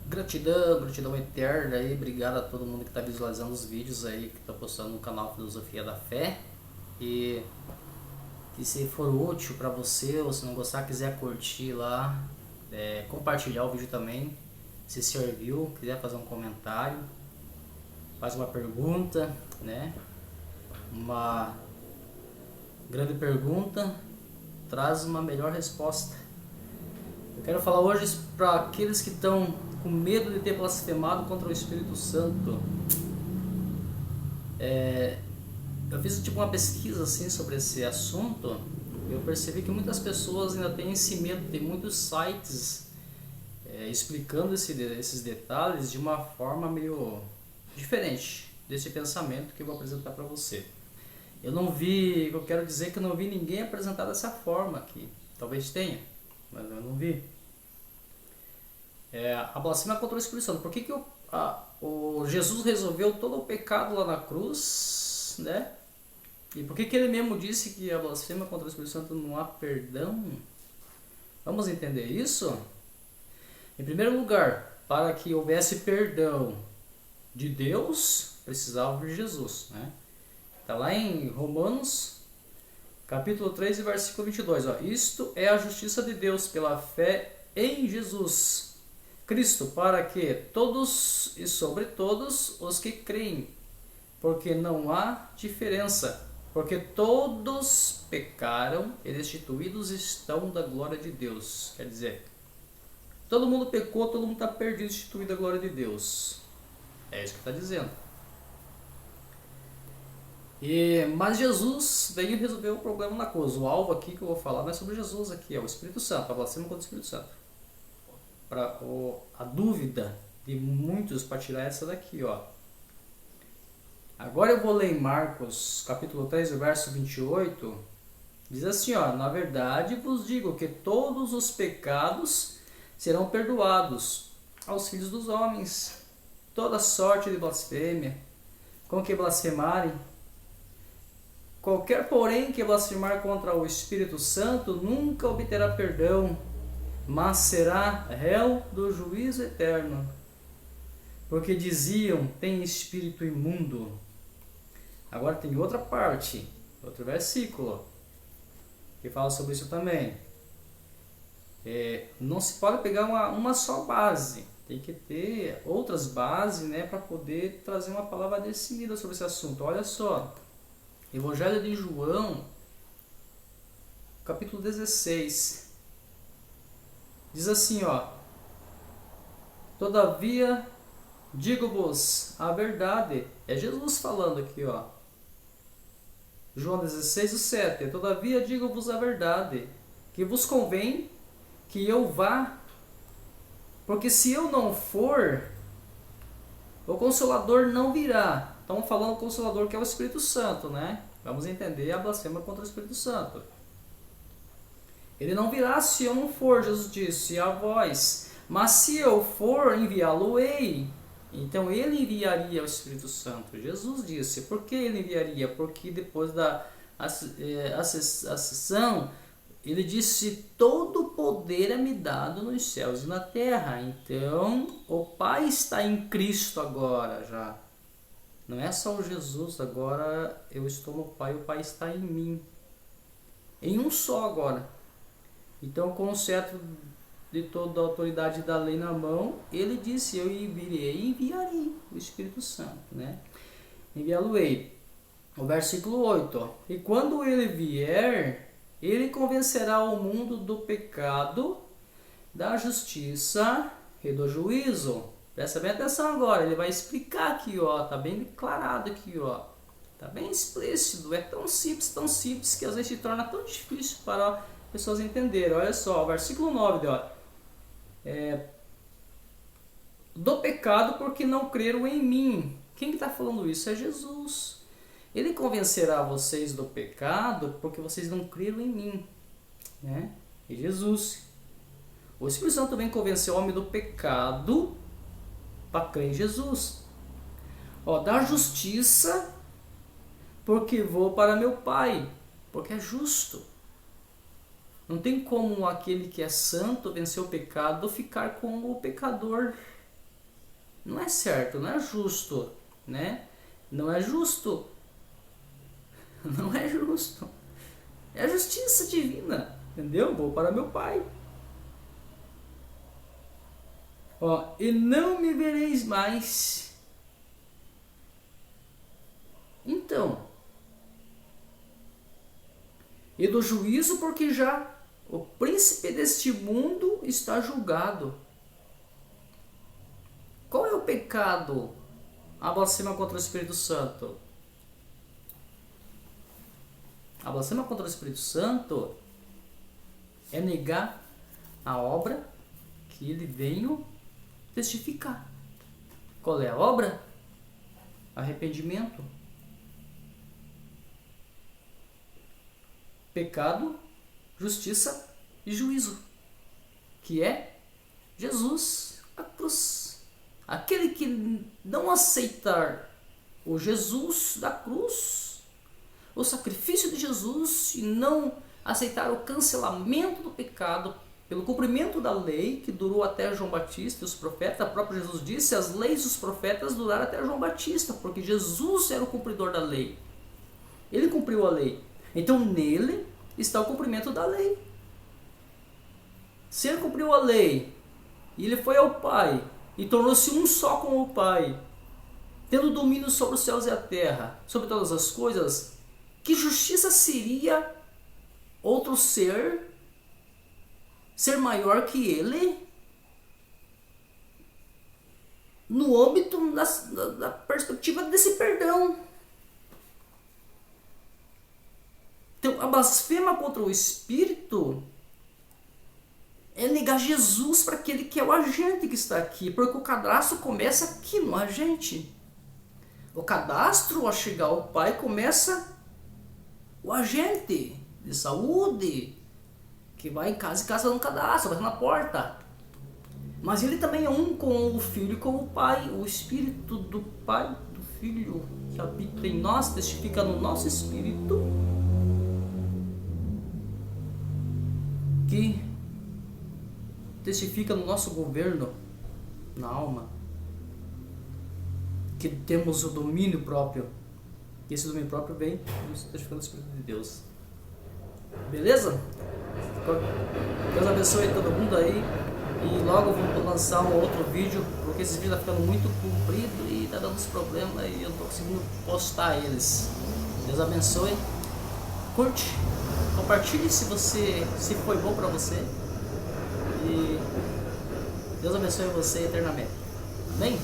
Gratidão eterna aí, obrigado a todo mundo que está visualizando os vídeos aí, que está postando no canal Filosofia da Fé. E que se for útil para você, ou se não gostar, quiser curtir lá, compartilhar o vídeo também, se serviu, quiser fazer um comentário, faz uma pergunta, né? Uma grande pergunta traz uma melhor resposta. Eu quero falar hoje para aqueles que estão com medo de ter blasfemado contra o Espírito Santo. Eu fiz tipo uma pesquisa assim sobre esse assunto. Eu percebi que muitas pessoas ainda têm esse medo. Tem muitos sites explicando esses detalhes de uma forma meio diferente desse pensamento que eu vou apresentar para você. Eu quero dizer que eu não vi ninguém apresentar dessa forma aqui. Talvez tenha, mas eu não vi. A blasfêmia contra o Espírito Santo. Por que o Jesus resolveu todo o pecado lá na cruz, né? E por que ele mesmo disse que a blasfêmia contra o Espírito Santo não há perdão? Vamos entender isso? Em primeiro lugar, para que houvesse perdão de Deus, precisava de Jesus, né? Está lá em Romanos, capítulo 3, versículo 22. Ó. Isto é a justiça de Deus pela fé em Jesus Cristo, para que todos e sobre todos os que creem, porque não há diferença, porque todos pecaram e destituídos estão da glória de Deus. Quer dizer, todo mundo pecou, todo mundo está perdido, destituído da glória de Deus. É isso que está dizendo. Mas Jesus veio resolver o problema na cruz. O alvo aqui que eu vou falar não é sobre Jesus aqui, é o Espírito Santo, a blasfêmia contra o Espírito Santo. A dúvida de muitos para tirar essa daqui, ó. Agora eu vou ler em Marcos, capítulo 3, verso 28. Diz assim, ó: na verdade vos digo que todos os pecados serão perdoados aos filhos dos homens, toda sorte de blasfêmia, com que blasfemarem. Qualquer, porém, que blasfemar contra o Espírito Santo nunca obterá perdão, mas será réu do juízo eterno. Porque diziam, tem espírito imundo. Agora tem outra parte, outro versículo, que fala sobre isso também. Não se pode pegar uma só base, tem que ter outras bases, né, para poder trazer uma palavra decidida sobre esse assunto. Olha só, Evangelho de João, capítulo 16, diz assim, ó: todavia digo-vos a verdade. É Jesus falando aqui, ó. João 16, 7. Todavia digo-vos a verdade, que vos convém que eu vá, porque se eu não for, o Consolador não virá. Estamos falando do Consolador, que é o Espírito Santo, né? Vamos entender a blasfêmia contra o Espírito Santo. Ele não virá se eu não for, Jesus disse a vós. Mas se eu for, enviá-lo-ei. Então ele enviaria o Espírito Santo. Jesus disse. Por que ele enviaria? Porque depois da ascensão, ele disse: todo poder é me dado nos céus e na terra. Então o Pai está em Cristo agora já. Não é só o Jesus, agora eu estou no Pai, o Pai está em mim. Em um só agora. Então, com o cetro de toda a autoridade da lei na mão, ele disse: eu enviarei o Espírito Santo, né? Enviá-lo-ei. O versículo 8. Ó. E quando ele vier, ele convencerá o mundo do pecado, da justiça e do juízo. Presta bem atenção agora, ele vai explicar aqui, ó, tá bem declarado aqui, ó. Tá bem explícito, é tão simples que às vezes se torna tão difícil para pessoas entenderem. Olha só, o versículo 9, ó. Do pecado porque não creram em mim. Quem está falando isso? É Jesus. Ele convencerá vocês do pecado porque vocês não creram em mim, né? E Jesus. O Espírito Santo também convenceu o homem do pecado para crer em Jesus. Ó, da justiça porque vou para meu Pai, porque é justo. Não tem como aquele que é santo vencer o pecado ficar com o pecador. não é certo, não é justo, né? Não é justo. Não é justo. É a justiça divina, entendeu? Vou para meu Pai. Ó, e não me vereis mais. Então, e do juízo, porque já o príncipe deste mundo está julgado. Qual é o pecado? A blasfêmia contra o Espírito Santo. A blasfêmia contra o Espírito Santo é negar a obra que ele veio testificar. Qual é a obra? Arrependimento. Pecado, justiça e juízo, que é Jesus, a cruz. Aquele que não aceitar o Jesus da cruz, o sacrifício de Jesus, e não aceitar o cancelamento do pecado pelo cumprimento da lei, que durou até João Batista e os profetas, o próprio Jesus disse, as leis dos profetas duraram até João Batista, porque Jesus era o cumpridor da lei. Ele cumpriu a lei. Então nele está o cumprimento da lei. Se ele cumpriu a lei, e ele foi ao Pai, e tornou-se um só com o Pai, tendo domínio sobre os céus e a terra, sobre todas as coisas, que justiça seria outro ser maior que ele? No âmbito da perspectiva desse perdão. Então, a blasfêmia contra o Espírito é negar Jesus para aquele que é o agente que está aqui, porque o cadastro começa aqui no agente. O cadastro, ao chegar ao Pai, começa o agente de saúde, que vai em casa e casa no cadastro, vai na porta. Mas ele também é um com o Filho e com o Pai. O Espírito do Pai, do Filho, que habita em nós, testifica no nosso espírito, que testifica no nosso governo, na alma, que temos o domínio próprio. E esse domínio próprio vem testificando o Espírito de Deus. Beleza? Deus abençoe todo mundo aí. E logo vou lançar um outro vídeo, porque esse vídeo está ficando muito comprido e está dando uns problemas e eu não estou conseguindo postar eles. Deus abençoe. Curte, compartilhe se foi bom para você. E Deus abençoe você eternamente. Amém?